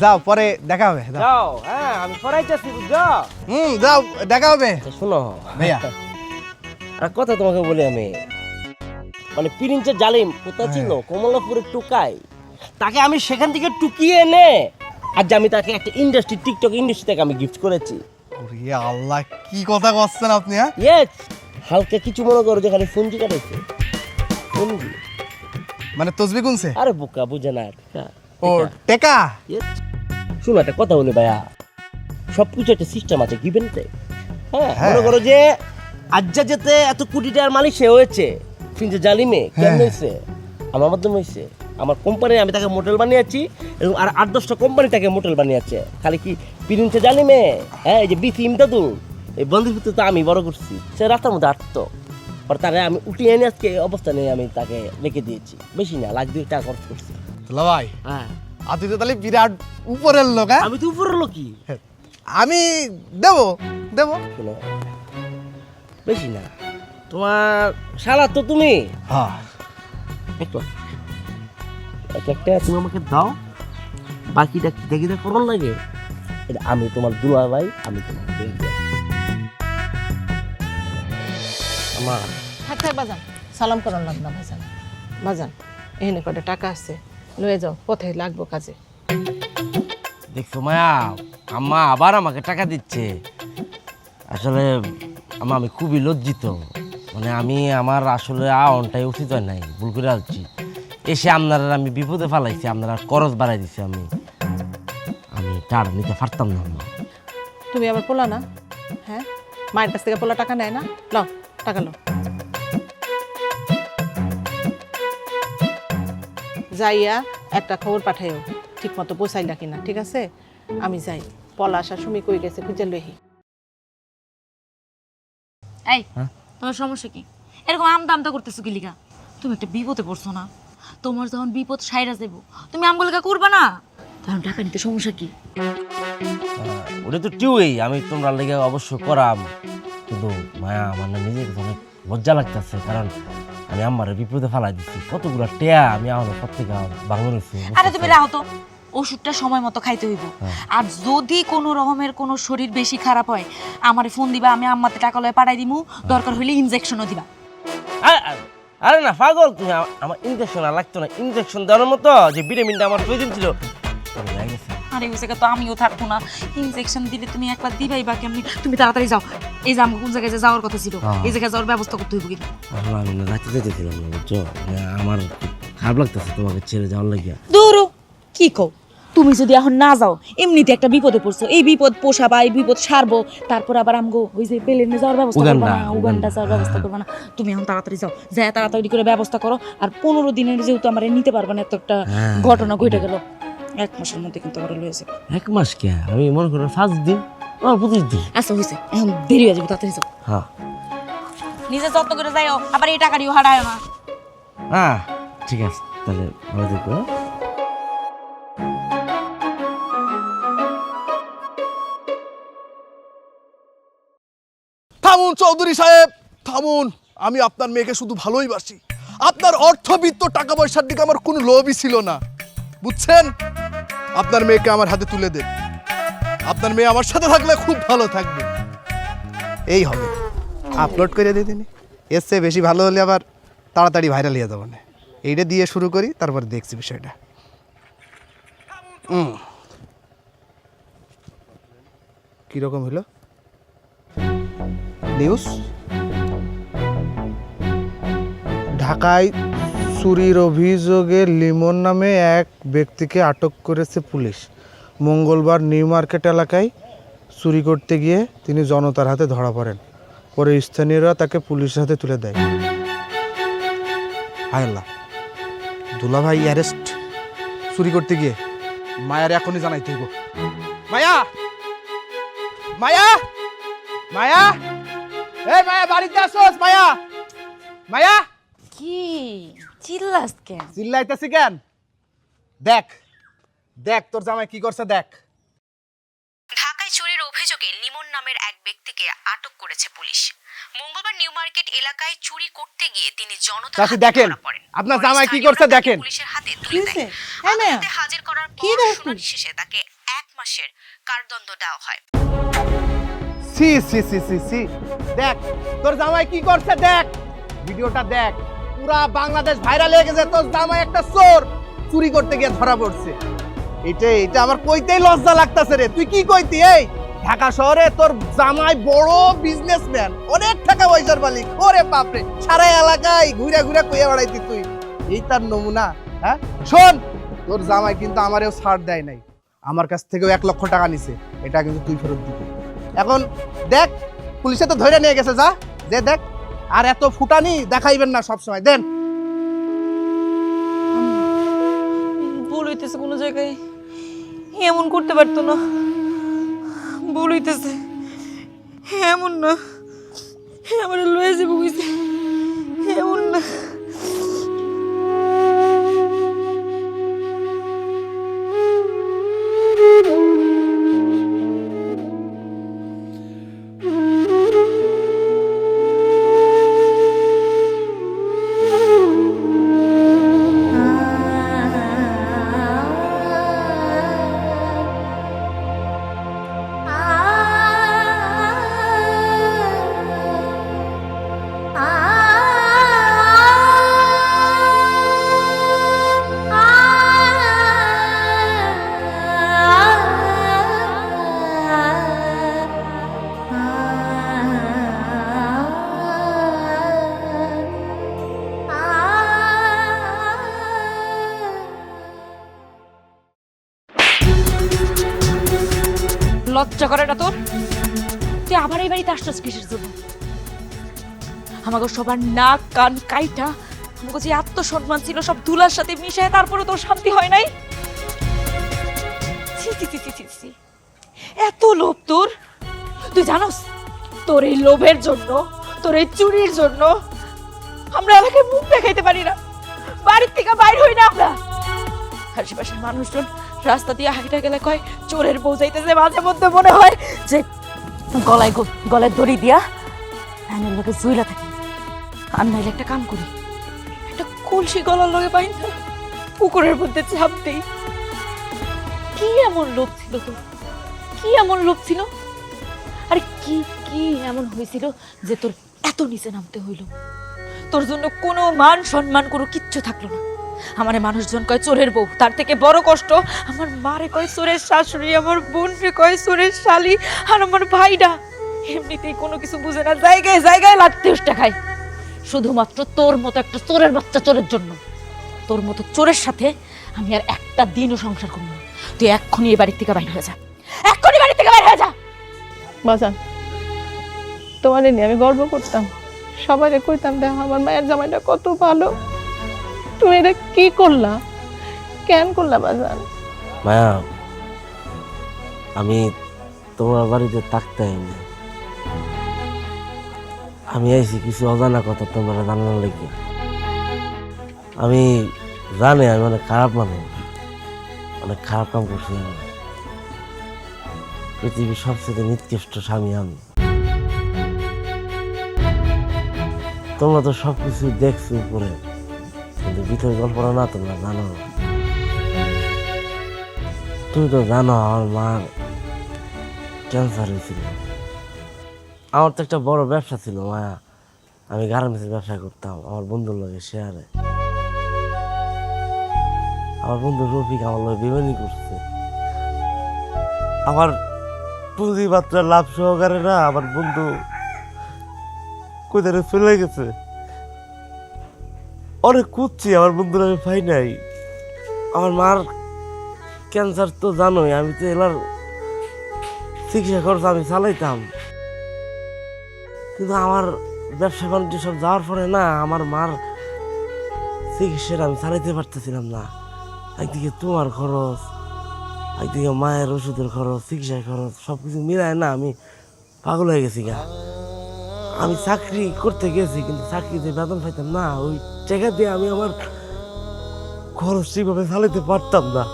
যাও, পরে দেখা হবে। যাও। যাও। হ্যাঁ, আমি পড়াইতেছি, বুঝছো? যাও, দেখা হবে শোনো ভাইয়া। আর কথা তোমাকে বলি আমি, মানে পিরিঞ্চের জালিম কোথায় ছিল? কমলাপুরের টুকাই। তাকে আমি সেখান থেকে টুকিয়ে এনে আজ আমি তাকে একটা ইন্ডাস্ট্রি, টিকটক ইন্ডাস্ট্রি থেকে আমি গিফট করেছি। ওরে আল্লাহ, কি কথা করছেন আপনি? হ্যাঁ, ইয়েস, হালকা কিছু মনে করো, যেখানে ফোনজি কাটাইছে। ফোনজি মানে তসবি গুনছে? আরে বোকা, বুঝে না। ও টেকা। শুনো, একটা কথা বলি ভাইয়া, সব কিছু একটা সিস্টেম আছে, গিভেন টেক। হ্যাঁ, হ্যাঁ। মনে করো যে আজ্জা যেতে এত কোটি টাকার মালিক সে হয়েছে, কিন্তু জালিমে কেমন হয়েছে? আমার মাধ্যমে হয়েছে। আমার কোম্পানি, আমি তাকে মোটেল বানিয়েছি, এবং আর 8-10টা কোম্পানি তাকে মোটেল বানিয়েছে। খালি কি পিরিঞ্চে জালিমে? হ্যাঁ, এই যে বিসি ইমদাদুল, এই বন্ধুত্ব তো আমি বড় করছি। সে রাস্তার মধ্যে আটতো, পর তারে আমি উঠিয়ে এনে আজকে এই অবস্থানে আমি তাকে রেখে দিয়েছি। বেশি না, লাখ 2 টাকা খরচ করছি। দুলা ভাই, হ্যাঁ, আপনি তো তাহলে বিরাট উপরের লোক। হ্যাঁ, আমি তো উপরের লোকই। আমি দেবো দেবো। শোনো, বেশি না, তোমার শালা তো তুমি হ্যাঁ, একটু একটা তুমি আমাকে দাও, বাকিটা দেখি দেখ করবার লাগে। এটা আমি তোমার দুলা ভাই, আমি তোমার আমার থাক থাক বাজান, সালাম করার লাগবে না ভাইজান। বাজান, এখানে কটা টাকা আছে, লয়ে যাও, পথে লাগবো কাজে। দেখছো মায়া, আম্মা আবার আমাকে টাকা দিচ্ছে। আসলে আমি খুবই লজ্জিত, মানে আমি আমার আসলে আওনটাই উচিত হয় নাই, ভুল করে আসছি। এসে আপনারা আমি বিপদে ফেলাইছি, আপনারা খরচ বাড়াই দিচ্ছে। আমি টাকা নিতে পারতাম না। আম্মা, তুমি আবার পোলা না? হ্যাঁ, মায়ের কাছ থেকে পোলা টাকা নেয় না? লও টাকা, লও। যাইয়া একটা খবর পাঠাইও, ঠিক মতো পৌঁছাইলা কিনা, ঠিক আছে? আমি যাই, পলা আসার সময় কই গেছে, খুঁজে লইহি। এই, তোমার সমস্যা কি? এরকম আমতা আমতা করতেছো কি লিগা? তুমি একটা বিপদে পড়ছো না? তোমার যখন বিপদ সাইরা যাবো, তুমি আমগুলোকে করবা না? তখন টাকা নিতে সমস্যা কি? ওটা তো টিউই, আমি তোমরা লেগে অবশ্য করাম, কিন্তু মায়া আমার না নিজেকে অনেক লজ্জা লাগতেছে, কারণ আমি আমার বিপদে ফেলাই দিচ্ছি। কতগুলো টেয়া আমি আমার প্রত্যেকে বাংলা নিচ্ছি। আরে তুমি রাহো তো, ওষুধটা সময় মতো খাইতে হইব। আর যদি কোনো রকমের কোনো শরীর বেশি খারাপ হয়, আমারে ফোন দিবা, আমি আম্মাতে টাকা লয়ে পাঠাই দিমু, দরকার হইলে ইনজেকশনও দিবা। আরে না পাগল তুমি, আমার ইনজেকশন আর লাগতো না। ইনজেকশন দেওয়ার মতো যে ভিটামিনটা আমার প্রয়োজন ছিল হয়ে গেছে। আরে ওই জায়গা তো আমিও থাকবো না, ইনজেকশন দিলে তুমি একবার দিবাই বা কেমনি? তুমি তাড়াতাড়ি যাও, এই যে আমাকে কোন জায়গায় যাওয়ার কথা ছিল, এই জায়গায় যাওয়ার ব্যবস্থা করতে হইব কিন্তু। আসলে আমি না রাখতে যেতেছিলাম না, বুঝছো? মানে আমার খারাপ লাগতেছে তোমাকে ছেড়ে যাওয়ার লাগিয়া। দূরও কি কও, তুমি যদি এখন না যাও, এমনিতে একটা বিপদে পড়ছো, এই বিপদ পোষাবা, এই বিপদ সারবো, তারপর আবার আমগো ওই যে প্লেনে যাওয়ার ব্যবস্থা করবা না, উগান্ডা যাওয়ার ব্যবস্থা করবা না। তুমি এখন তাড়াতাড়ি যাও, যাই তাড়াতাড়ি করে ব্যবস্থা করো। আর 15 দিনের যেহেতু আমার নিতে পারবা না, এত একটা ঘটনা ঘটে গেল, 1 মাসের মধ্যে কিন্তু আমার লয়েছে। 1 মাস কে? আমি মনে করো 5 দিন, 25 দিন। আচ্ছা হয়েছে, এখন দেরি হয়ে যাবে, তাড়াতাড়ি যাও। হ্যাঁ নিজে যত্ন করে যাইও, আবার এই টাকাটিও হারায় না। হ্যাঁ, ঠিক আছে, তাহলে ভালো থেকো। থামুন চৌধুরী সাহেব, থামুন। আমি আপনার মেয়েকে শুধু ভালোই বাসি। আপনার অর্থবিত্ত টাকা পয়সার দিকে আমার কোনো লোভই ছিল না, বুঝছেন? আপনার মেয়েকে আমার হাতে তুলে দেন। আপনার মেয়ে আমার সাথে থাকলে খুব ভালো থাকবে। এই হবে, আপলোড করে দিয়ে দিন। এর চেয়ে বেশি ভালো হলে আবার তাড়াতাড়ি ভাইরাল হয়ে যাবো না। এইটা দিয়ে শুরু করি, তারপর দেখছি বিষয়টা। কীরকম হলো নিউজ? ঢাকায় চুরির অভিযোগে লিমন নামে এক ব্যক্তিকে আটক করেছে পুলিশ। মঙ্গলবার নিউ মার্কেট এলাকায় চুরি করতে গিয়ে তিনি জনতার হাতে ধরা পড়েন, পরে স্থানীয়রা তাকে পুলিশের হাতে তুলে দেয়। হায় আল্লাহ, দুলাভাই অ্যারেস্ট চুরি করতে গিয়ে। মায়ার এখনই জানাইতে হইব। মায়া, মায়া, মায়া, এই মায়া বাড়িতে আসোস? মায়া, মায়া, কি চিল্লাস কেন? চিল্লাইতেছি কেন? দেখ দেখ তোর জামাই কি করছে দেখ। ঢাকায় চুরির অভিযোগে লিমন নামের এক ব্যক্তিকে আটক করেছে পুলিশ। মঙ্গলবার নিউ মার্কেট এলাকায় চুরি করতে গিয়ে তিনি জনতার চাচি হাতে দেখেন, ধরা পড়েন। আপনার পরে জামাই কি স্থানীয়রা করছে তাকে দেখেন। পুলিশের হাতে কি তুলে হয়েছে? দেয়। হ্যাঁ মায়া, আদালতে হাজির করার কি পর দেখো? শুনানি শেষে তাকে 1 মাসের কারাদণ্ড দেওয়া হয়। সি সি সি সি সি, দেখ তোর জামাই কি করছে দেখ, ভিডিওটা দেখ। পুরা বাংলাদেশ ভাইরাল হয়ে গেছে, তোর জামাই একটা চোর, চুরি করতে গিয়ে ধরা পড়ছে। এটা আমার কইতেই লজ্জা লাগতাছে রে। তুই কি কইতি? এই ঢাকা শহরে তোর জামাই বড় বিজনেসম্যান, অনেক টাকা পয়সার মালিক। ওরে বাপরে, সারা এলাকায় ঘুরে ঘুরে কইয়া বেড়াইতি তুই। এই তার নমুনা? হ্যাঁ শোন, তোর জামাই কিন্তু আমারেও ছাড় দেয় নাই, আমার কাছ থেকেও 1 লক্ষ টাকা নিছে। এটা কিন্তু তুই ফেরত দিবি। এখন দেখ, পুলিশে তো ধরে নিয়ে গেছে, যা যে দেখ। আর এত ফুটানি দেখাইবেন না সব সময়। দেন ভুল হইতেছে, কোনো জায়গায় এমন করতে পারতো না। ভুল হইতেছে, এমন না। আমার লয়ে যাবো কইছে, এমন না। লজ্জা করে না তোর? তুই আবার এই বাড়িতে আসছিস কিসের জন্য? আমাকে সবার নাক কান কাইটা আমাকে যে আত্মসম্মান ছিল সব ধুলার সাথে মিশায়, তারপরে তোর শান্তি হয় নাই? ছি ছি ছি ছি ছি, এত লোভ তোর! তুই জানোস তোর এই লোভের জন্য, তোর এই চুরির জন্য আমরা এলাকায় মুখ দেখাইতে পারি না, বাড়ির থেকে বাইর হই না আমরা। আশেপাশের মানুষজন রাস্তা দিয়ে হাঁটা গেলে কয় চোরের বউ যাইতেছে। মাঝে মধ্যে মনে হয় যে গলায় দড়ি দিয়া ফ্যানের লোকে জুইলা থাকে। আর নাইলে একটা কাম করি, একটা কলসি গলার লগে বাইন্ধা পুকুরের মধ্যে চাপ দেই। কি এমন লোভ ছিল তোর? কি এমন লোভ ছিল? আরে কি কি এমন হয়েছিল যে তোর এত নিচে নামতে হইল? তোর জন্য কোনো মান সম্মান কোনো কিচ্ছু থাকলো না। আমারে মানুষজন কয় চোরের বউ, তার থেকে বড় কষ্ট আমার মারে কয় চোরের শাশুড়ি, আমার বোনরে কয় চোরের শালি, আর আমার ভাইরা এমনিতেই কোনো কিছু বুঝে না, জায়গায় জায়গায় লাত্তি উষ্টা খায় শুধুমাত্র তোর মতো একটা চোরের বাচ্চা চোরের জন্য। তোর মতো চোরের সাথে আমি আর একটা দিনও সংসার করব না। তুই এক্ষুনি এই বাড়ি থেকে বাইরে হয়ে যা, এক্ষুনি বাড়ি থেকে বাইরে হয়ে যা। বাজান, তোমার নিয়ে আমি গর্ব করতাম, সবাই কইতাম দেখ আমার মায়ের জামাইটা কত ভালো। তুমি এটা কি করলা? কেন করলা বাজান? মায়া, আমি তোমার বাড়িতে থাকতে আইনি, আমি আইছি কিছু অজানা কথা তোমরা জানার লেগে। আমি জানি আমি অনেক খারাপ মানুষ, অনেক খারাপ কাম করছি। আমি পৃথিবীর সবচেয়ে নিকৃষ্ট স্বামী আমি। তোমরা তো সবকিছু দেখছো উপরে, কিন্তু ভিতরে গল্পটা না তোমরা জানো। তুমি তো জানো আমার মার ক্যান্সার হয়েছিল। আমার তো একটা বড় ব্যবসা ছিল মায়া, আমি গার্মেন্টসের ব্যবসা করতাম আমার বন্ধুর লগে শেয়ারে। আমার বন্ধু রফিক আমার লগে বেমানি করছে। আমার পুঁজিমাত্রা লাভ সহকারে না আমার বন্ধু কোথায় চলে গেছে। অনেক খুঁজছি আমার বন্ধুরা, আমি পাই নাই। আমার মার ক্যান্সার তো জানোই, আমি তো এলার চিকিৎসা খরচ আমি চালাইতাম, কিন্তু আমার ব্যবসা বাণিজ্য সব যাওয়ার পরে না আমার মার চিকিৎসাটা আমি চালাইতে পারতেছিলাম না। একদিকে তোমার খরচ, একদিকে মায়ের ওষুধের খরচ, চিকিৎসার খরচ, সব কিছু মিলায় না আমি পাগল হয়ে গেছি গা। আমি চাকরি করতে গেছি, কিন্তু চাকরিতে বেতন পাইতাম না। ওই টাকা দিয়ে আমি আমার খরচ ঠিকভাবে চালাইতে পারতাম না।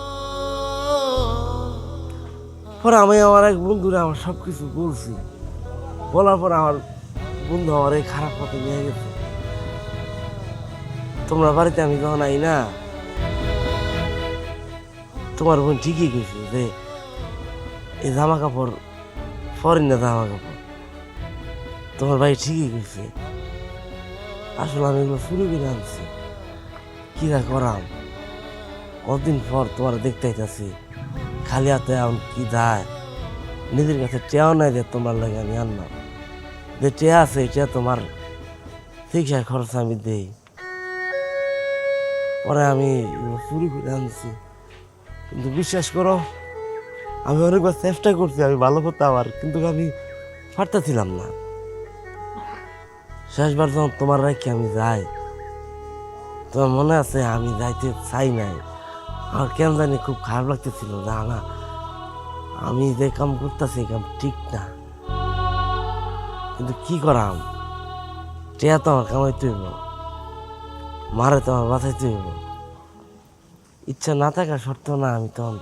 পরে আমি আমার এক বন্ধুরে আমার সব কিছু বলছি, বলার পর আমার বন্ধু আমার এই খারাপ পথে নিয়ে গেছে। তোমরা বাড়িতে আমি যখন আই না, তোমার বোন ঠিকই কইছে যে এই জামা কাপড় ফরেন জামা কাপড়, তোমার ভাই ঠিকই কইছে। আসলে আমি এগুলো চুরি করে আনছি, কি না করাম। কতদিন পর তোমার দেখতে আইতাছি, খালি হাতে এখন কি যায়, নিজের কাছে টেয়াও নাই যে তোমার লাগে আমি আনলাম। যে টেয়া আছে এটা তোমার চিকিৎসার খরচ আমি দেই। পরে আমি চুরি করে আনছি, কিন্তু বিশ্বাস করো আমি অনেকবার চেষ্টা করছি আমি ভালো করতাম, আর কিন্তু আমি পারতেছিলাম না। শেষবার যখন তোমার রাখি আমি যাই, তোমার মনে আছে আমি যাইতে চাই নাই, আমার কেন জানি খুব খারাপ লাগতেছিল যে না আমি যে কাম করতেছি কাম ঠিক না, কিন্তু কি করাম, টেয়া তো আমার কামাইতে হইব, মারে তো আমার বাঁচাইতে হইব। ইচ্ছা না থাকা সত্ত্বেও না আমি তখন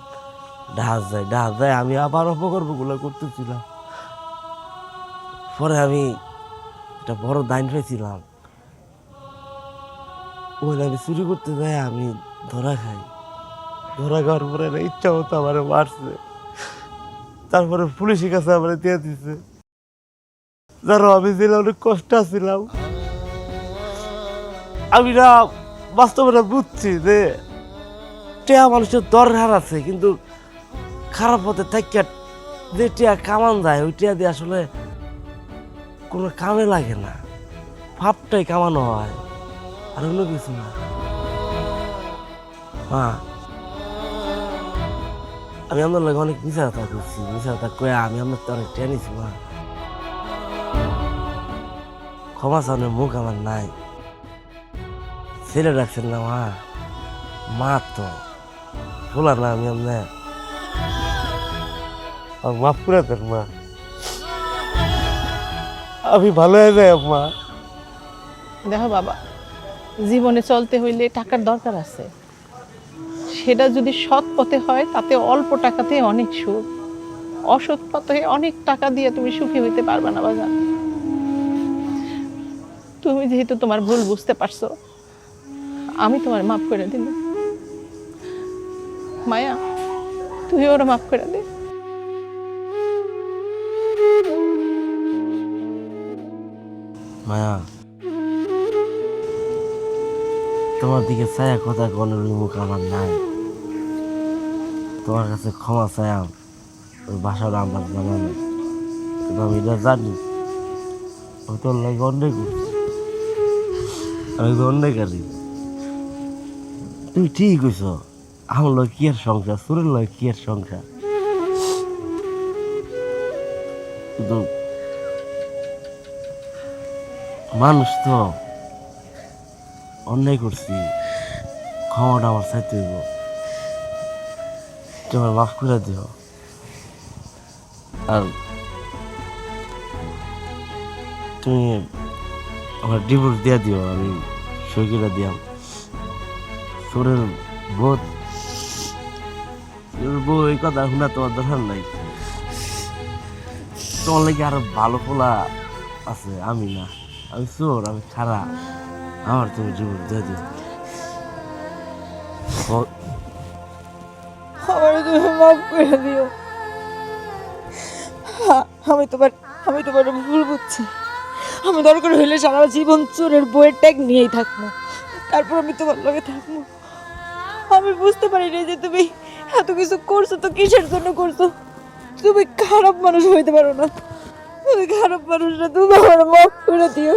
ডাহাজ যাই আমি আবার অপকর্মগুলো করতেছিলাম। পরে আমি একটা বড় দাইন পেয়েছিলাম, ওখানে আমি চুরি করতে যাই আমি ধরা খাই। ধরা খাওয়ার পরে না ইচ্ছা মতো আমার মারছে, তারপরে পুলিশের কাছে আমার দিয়ে দিছে। জানো আমি ছিলাম অনেক কষ্ট ছিলাম। আমি না বাস্তবতা বুঝছি যে টিয়া মানুষের দরকার আছে, কিন্তু খারাপ পথে থাকিয়া যে টিয়া কামান যায় ওই টিয়া দিয়ে আসলে কোনো কামে লাগে না, ভাবটাই কামানো হয় আর অন্য কিছু না। মা আমি আপনার লাগে অনেক মিশা কথা করছি, মিশা কথা কয়ে আমি আপনার তো অনেক টেনিছি। মা ক্ষমা চাওয়ার মুখ আমার নাই। ছেলে রাখছেন না মা, মা তো বলা না আমি আপনার মাফ করে দেন মা, আমি ভালো হয়ে যাই। মা দেখো বাবা, জীবনে চলতে হইলে টাকার দরকার আছে, সেটা যদি সৎ পথে হয় তাতে অল্প টাকাতে অনেক সুখ, অসৎ পথে অনেক টাকা দিয়ে তুমি সুখী হইতে পারবে না বাজান। তুমি যেহেতু তোমার ভুল বুঝতে পারছো, আমি তোমার মাফ করে দিল। মায়া তুই ওরা মাফ করে দে। মায়া তোমার দিকে ছায়া কথা কনের মুখ আমার নাই, তোমার কাছে ক্ষমা চাইম, ওই ভাষাটা আমার জানা নেই, কিন্তু আমি এটা জানি ওই তোর লাগে অন্যায় করছি, আমি তো অন্যায়কারী। তুমি ঠিক কইছ, আমার লয় কি আর সংসার, সুরের লয় কি আর সংসার, কিন্তু মানুষ তো অন্যায় করছি, ক্ষমাটা আমার চাইতে হইব, তোমার মাফ করে দিও। আর তুমি আমার ডিভোর্স দিয়ে দিও, আমি সই করে দিয়াম। তোরের বউ এই কথা শোনা তোমার দরকার নাই, তোমার লাগে আরো ভালো পোলা আছে, আমি না, আমি চোর, আমি খারাপ, আমার তুমি ডিভোর্স দিয়ে দিও। আমার তুমি মাফ করে দিও। আমি তোমার ভুল বুঝছি। আমি দরকার হইলে সারা জীবন চোরের বইয়ের ট্যাগ নিয়েই থাকবো, তারপর আমি তোমার লগে থাকবো। আমি বুঝতে পারি না যে তুমি এত কিছু করছো তো কিসের জন্য করছো। তুমি খারাপ মানুষ হইতে পারো না, তুমি খারাপ মানুষ না, তুমি আমার মাফ করে দিও।